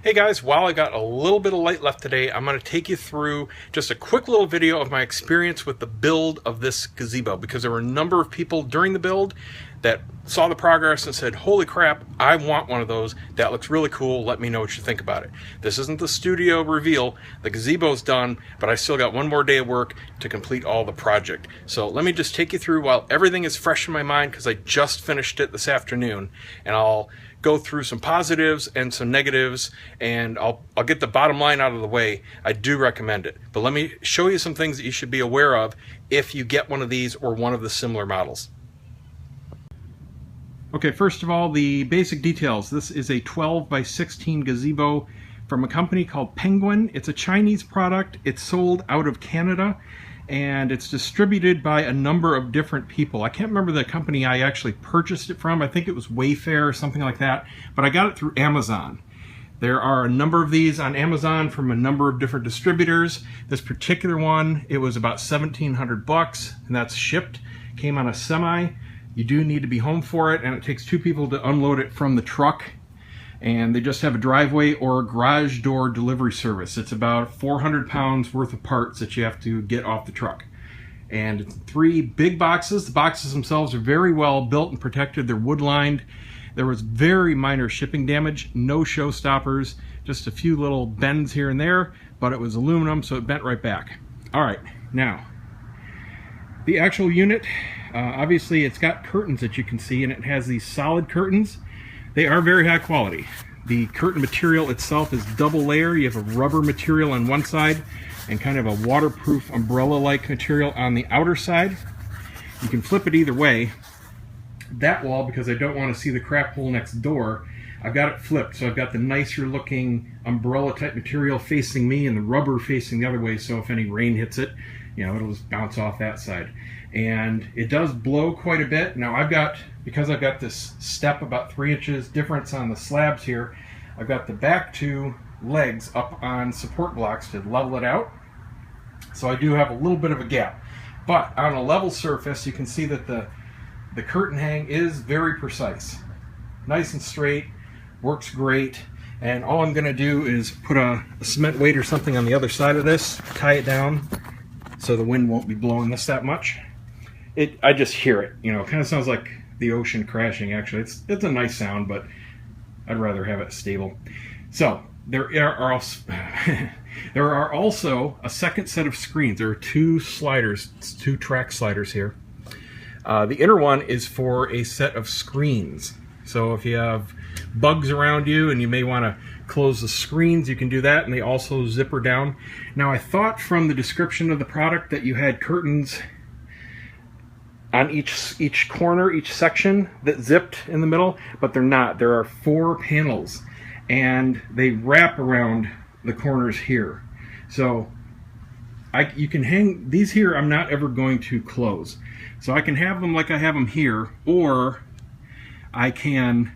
Hey guys, while I got a little bit of light left today, I'm going to take you through just a quick little video of my experience with the build of this gazebo, because there were a number of people during the build that saw the progress and said, holy crap, I want one of those. That looks really cool. Let me know what you think about it. This isn't the studio reveal. The gazebo's done, but I still got one more day of work to complete all the project. So let me just take you through while everything is fresh in my mind, because I just finished it this afternoon, and I'll go through some positives and some negatives, and I'll get the bottom line out of the way. I do recommend it, but let me show you some things that you should be aware of if you get one of these or one of the similar models. Okay, first of all, the basic details. This is a 12 by 16 gazebo from a company called Penguin. It's a Chinese product. It's sold out of Canada, and it's distributed by a number of different people. I can't remember the company I actually purchased it from. I think it was Wayfair or something like that, but I got it through Amazon. There are a number of these on Amazon from a number of different distributors. This particular one, it was about 1,700 bucks, and that's shipped. Came on a semi. You do need to be home for it, and it takes 2 people to unload it from the truck. And they just have a driveway or a garage door delivery service. It's about 400 pounds worth of parts that you have to get off the truck. And it's 3 big boxes. The boxes themselves are very well built and protected. They're wood lined. There was very minor shipping damage, no showstoppers, just a few little bends here and there, but it was aluminum, so it bent right back. All right, now, the actual unit, obviously it's got curtains that you can see, and it has these solid curtains. They are very high quality. The curtain material itself is double layer. You have a rubber material on one side and kind of a waterproof umbrella-like material on the outer side. You can flip it either way. That wall, because I don't want to see the crap hole next door, I've got it flipped. So I've got the nicer looking umbrella type material facing me and the rubber facing the other way, so if any rain hits it, you know, it'll just bounce off that side. And it does blow quite a bit. Now because I've got this step about 3 inches difference on the slabs here, I've got the back 2 legs up on support blocks to level it out. So I do have a little bit of a gap. But on a level surface, you can see that the curtain hang is very precise. Nice and straight, works great. And all I'm gonna do is put a cement weight or something on the other side of this, tie it down so the wind won't be blowing this that much. I just hear it, you know, it kind of sounds like the ocean crashing. Actually, it's a nice sound, but I'd rather have it stable. So there are also a second set of screens. There are 2 sliders, 2 track sliders here. The inner one is for a set of screens. So if you have bugs around you and you may want to close the screens, you can do that, and they also zipper down. Now, I thought from the description of the product that you had curtains on each corner, each section that zipped in the middle, but they're not. There are 4 panels, and they wrap around the corners here. So you can hang these here. I'm not ever going to close. So I can have them like I have them here, or I can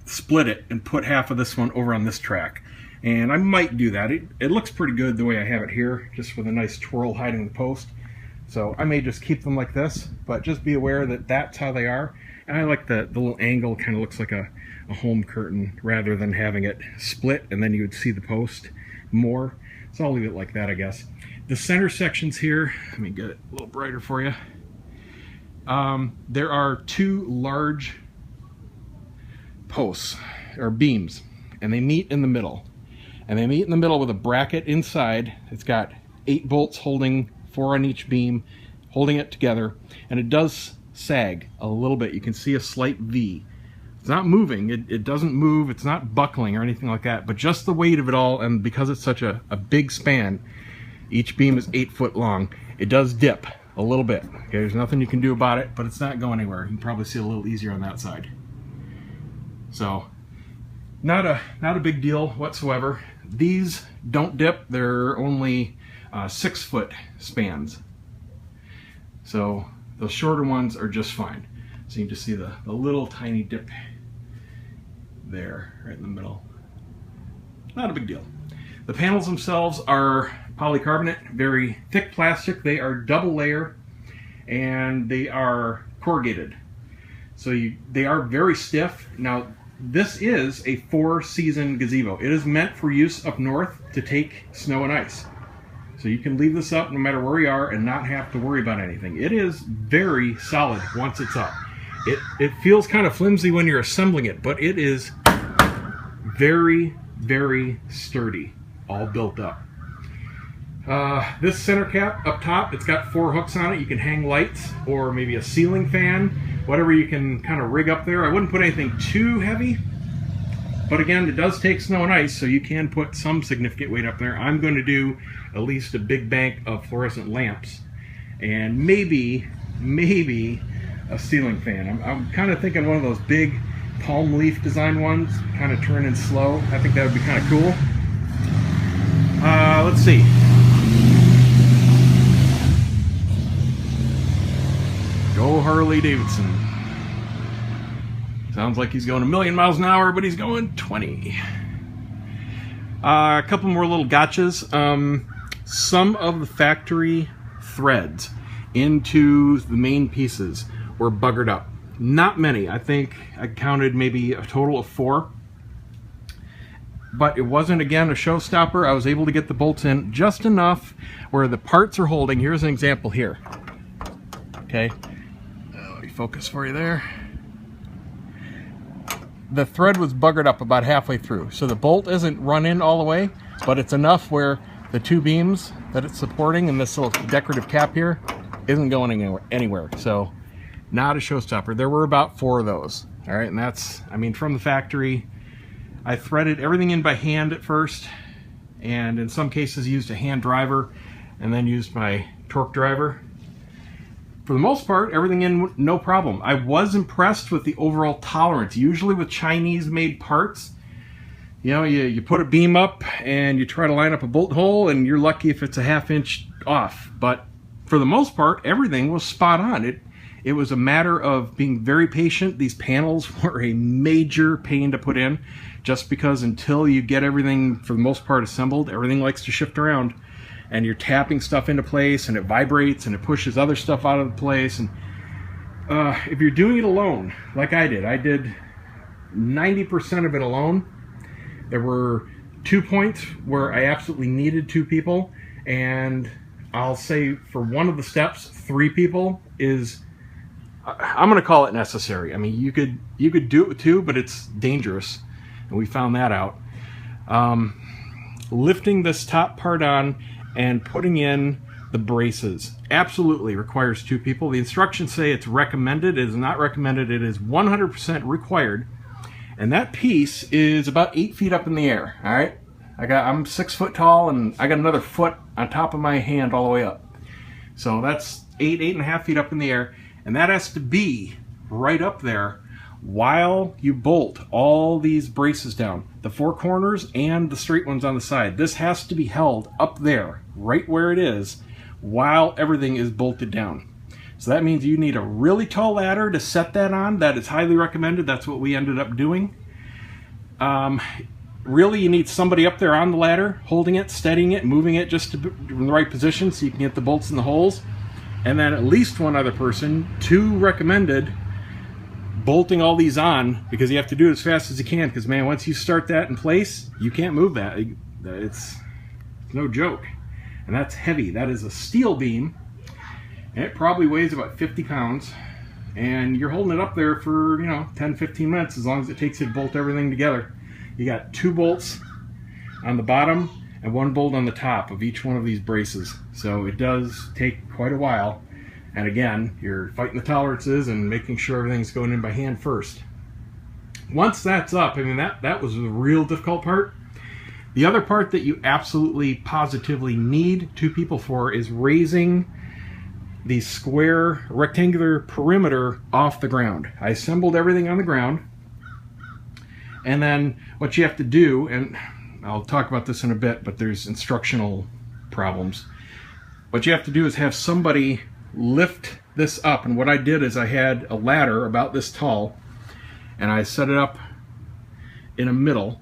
split it and put half of this one over on this track. And I might do that. It looks pretty good the way I have it here, just with a nice twirl hiding the post. So I may just keep them like this, but just be aware that that's how they are. And I like the little angle, kind of looks like a home curtain rather than having it split and then you would see the post more. So I'll leave it like that, I guess. The center sections here, let me get it a little brighter for you. There are 2 large posts or beams, and they meet in the middle. And they meet in the middle with a bracket inside. It's got 8 bolts holding 4 on each beam, holding it together, and it does sag a little bit. You can see a slight V. It's not moving, it doesn't move, it's not buckling or anything like that, but just the weight of it all, and because it's such a big span, each beam is 8 foot long, it does dip a little bit. Okay, there's nothing you can do about it, but it's not going anywhere. You can probably see a little easier on that side. So, not a big deal whatsoever. These don't dip, they're only 6 foot spans. So those shorter ones are just fine. So you can just see the little tiny dip there, right in the middle. Not a big deal. The panels themselves are polycarbonate, very thick plastic. They are double layer, and they are corrugated. So they are very stiff. Now, this is a 4-season gazebo. It is meant for use up north to take snow and ice. So you can leave this up no matter where you are and not have to worry about anything. It is very solid once it's up. It feels kind of flimsy when you're assembling it, but it is very, very sturdy, all built up. This center cap up top, it's got 4 hooks on it. You can hang lights or maybe a ceiling fan, whatever you can kind of rig up there. I wouldn't put anything too heavy, but again, it does take snow and ice, so you can put some significant weight up there. I'm going to do at least a big bank of fluorescent lamps and maybe a ceiling fan. I'm kind of thinking one of those big palm leaf design ones, kind of turning slow. I think that would be kind of cool. Let's see. Go Harley Davidson. Sounds like he's going a million miles an hour, but he's going 20. A couple more little gotchas. Some of the factory threads into the main pieces were buggered up. Not many. I think I counted maybe a total of 4. But it wasn't, again, a showstopper. I was able to get the bolts in just enough where the parts are holding. Here's an example here. Okay. Let me focus for you there. The thread was buggered up about halfway through. So the bolt isn't run in all the way, but it's enough where the 2 beams that it's supporting and this little decorative cap here isn't going anywhere. So not a showstopper. There were about 4 of those. All right, and that's, I mean, from the factory. I threaded everything in by hand at first, and in some cases used a hand driver and then used my torque driver. For the most part, everything in no problem. I was impressed with the overall tolerance. Usually with Chinese made parts, you know, you put a beam up and you try to line up a bolt hole and you're lucky if it's a 1/2 inch off. But for the most part, everything was spot on. It was a matter of being very patient. These panels were a major pain to put in, just because until you get everything, for the most part, assembled, everything likes to shift around. And you're tapping stuff into place, and it vibrates, and it pushes other stuff out of place. And if you're doing it alone, like I did 90% of it alone. There were 2 points where I absolutely needed 2 people, and I'll say for one of the steps, 3 people is, I'm going to call it necessary. I mean, you could do it with 2, but it's dangerous, and we found that out. Lifting this top part on and putting in the braces absolutely requires 2 people. The instructions say it's recommended. It is not recommended. It is 100% required. And that piece is about 8 feet up in the air. All right, I'm 6 foot tall, and I got another foot on top of my hand all the way up. So that's 8.5 feet up in the air, and that has to be right up there while you bolt all these braces down, the 4 corners and the straight ones on the side. This has to be held up there, right where it is, while everything is bolted down. So that means you need a really tall ladder to set that on. That is highly recommended. That's what we ended up doing. Really, you need somebody up there on the ladder, holding it, steadying it, moving it just in the right position so you can get the bolts in the holes. And then at least one other person, 2 recommended, bolting all these on, because you have to do it as fast as you can, because man, once you start that in place, you can't move that. It's no joke. And that's heavy. That is a steel beam, and it probably weighs about 50 pounds, and you're holding it up there for, 10-15 minutes, as long as it takes you to bolt everything together. You got 2 bolts on the bottom and 1 bolt on the top of each one of these braces, so it does take quite a while. And again, you're fighting the tolerances and making sure everything's going in by hand first. Once that's up, I mean, that was the real difficult part. The other part that you absolutely positively need 2 people for is raising the square rectangular perimeter off the ground. I assembled everything on the ground, and then what you have to do, and I'll talk about this in a bit, but there's instructional problems. What you have to do is have somebody lift this up, and what I did is I had a ladder about this tall, and I set it up in a middle,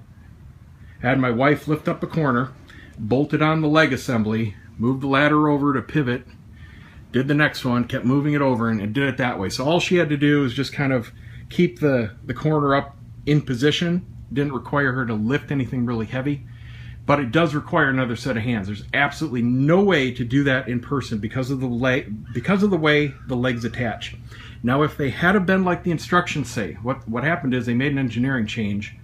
had my wife lift up a corner, bolted on the leg assembly, moved the ladder over to pivot, did the next one, kept moving it over, and did it that way. So all she had to do is just kind of keep the corner up in position. Didn't require her to lift anything really heavy, but it does require another set of hands. There's absolutely no way to do that in person because of the way the legs attach. Now, if they had been like the instructions say, what happened is they made an engineering change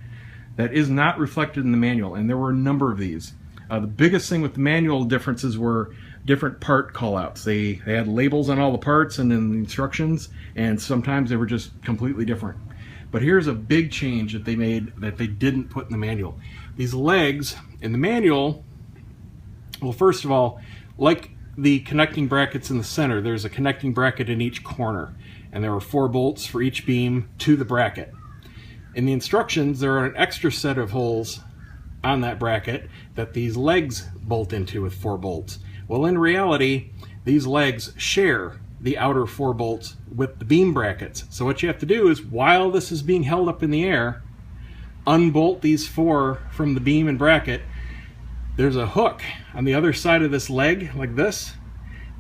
that is not reflected in the manual, and there were a number of these. The biggest thing with the manual differences were different part callouts. They had labels on all the parts and in the instructions, and sometimes they were just completely different. But here's a big change that they made that they didn't put in the manual. These legs in the manual, well, first of all, like the connecting brackets in the center, there's a connecting bracket in each corner, and there are 4 bolts for each beam to the bracket. In the instructions, there are an extra set of holes on that bracket that these legs bolt into with 4 bolts. Well, in reality, these legs share the outer 4 bolts with the beam brackets. So what you have to do is, while this is being held up in the air, unbolt these 4 from the beam and bracket. There's a hook on the other side of this leg, like this,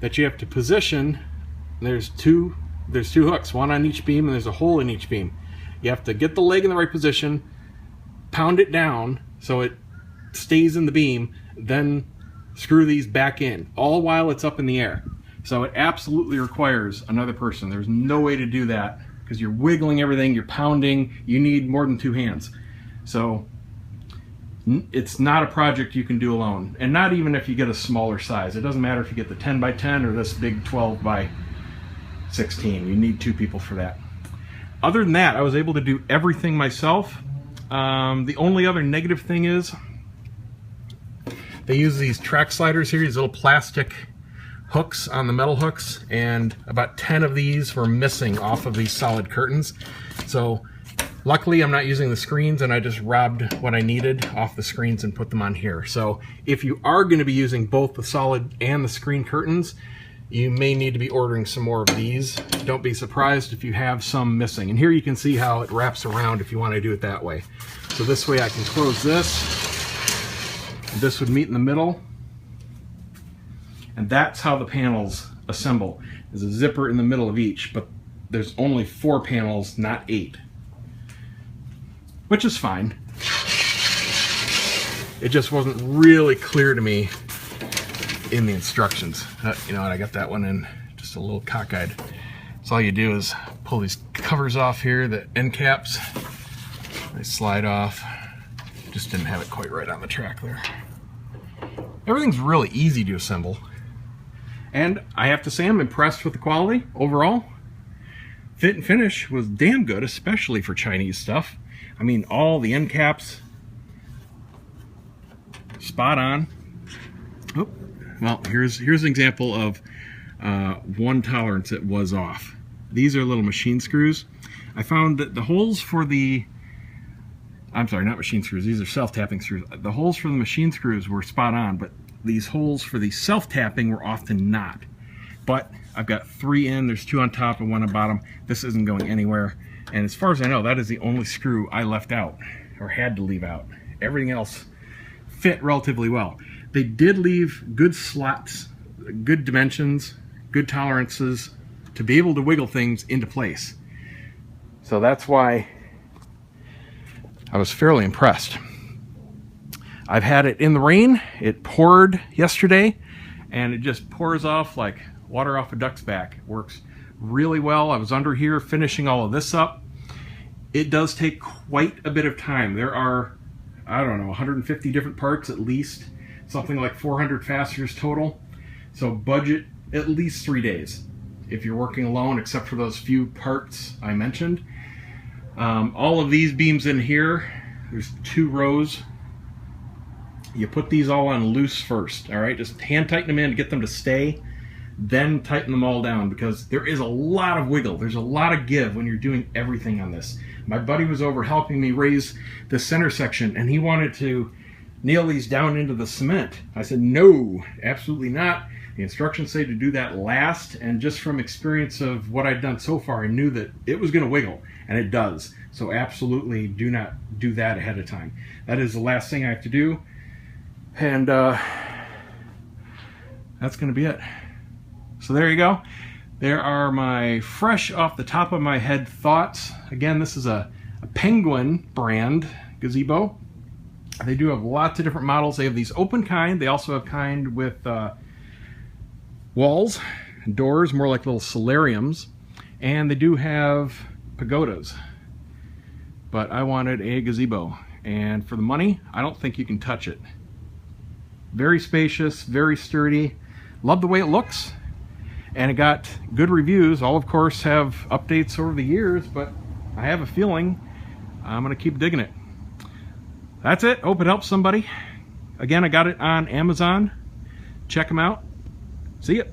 that you have to position. There's two hooks, one on each beam, and there's a hole in each beam. You have to get the leg in the right position, pound it down so it stays in the beam, then screw these back in, all while it's up in the air. So it absolutely requires another person. There's no way to do that because you're wiggling everything, you're pounding, you need more than 2 hands. So it's not a project you can do alone, and not even if you get a smaller size. It doesn't matter if you get the 10 by 10 or this big 12 by 16. You need 2 people for that. Other than that, I was able to do everything myself. The only other negative thing is they use these track sliders here, these little plastic hooks on the metal hooks, and about 10 of these were missing off of these solid curtains. So luckily I'm not using the screens, and I just robbed what I needed off the screens and put them on here. So if you are going to be using both the solid and the screen curtains, you may need to be ordering some more of these. Don't be surprised if you have some missing. And here you can see how it wraps around if you want to do it that way. So this way I can close this. This would meet in the middle. And that's how the panels assemble. There's a zipper in the middle of each, but there's only 4 panels, not 8. Which is fine. It just wasn't really clear to me in the instructions. You know what, I got that one in just a little cockeyed. So all you do is pull these covers off here, the end caps. They slide off. Just didn't have it quite right on the track there. Everything's really easy to assemble. And I have to say I'm impressed with the quality overall. Fit and finish was damn good, especially for Chinese stuff. I mean, all the end caps, spot on. Oh, well, here's an example of one tolerance that was off. These are little machine screws. I found that the holes for the, I'm sorry, not machine screws, these are self-tapping screws. The holes for the machine screws were spot on, but these holes for the self-tapping were often not. But I've got 3 in, there's 2 on top and 1 on bottom. This isn't going anywhere. And as far as I know, that is the only screw I left out, or had to leave out. Everything else fit relatively well. They did leave good slots, good dimensions, good tolerances to be able to wiggle things into place. So that's why I was fairly impressed. I've had it in the rain. It poured yesterday, and it just pours off like water off a duck's back. It works really well. I was under here finishing all of this up. It does take quite a bit of time. There are, I don't know, 150 different parts at least, something like 400 fasteners total. So budget at least 3 days if you're working alone, except for those few parts I mentioned. All of these beams in here, there's 2 rows. You put these all on loose first, all right? Just hand tighten them in to get them to stay, then tighten them all down, because there is a lot of wiggle. There's a lot of give when you're doing everything on this. My buddy was over helping me raise the center section, and he wanted to nail these down into the cement. I said, no, absolutely not. The instructions say to do that last, and just from experience of what I'd done so far, I knew that it was going to wiggle, and it does. So absolutely do not do that ahead of time. That is the last thing I have to do. And that's going to be it. So there you go. There are my fresh off the top of my head thoughts. Again, this is a a Penguin brand gazebo. They do have lots of different models. They have these open kind. They also have kind with walls and doors, more like little solariums. And they do have pagodas. But I wanted a gazebo. And for the money, I don't think you can touch it. Very spacious, very sturdy. Love the way it looks. And it got good reviews. I'll, of course, have updates over the years, but I have a feeling I'm going to keep digging it. That's it. Hope it helps somebody. Again, I got it on Amazon. Check them out. See ya.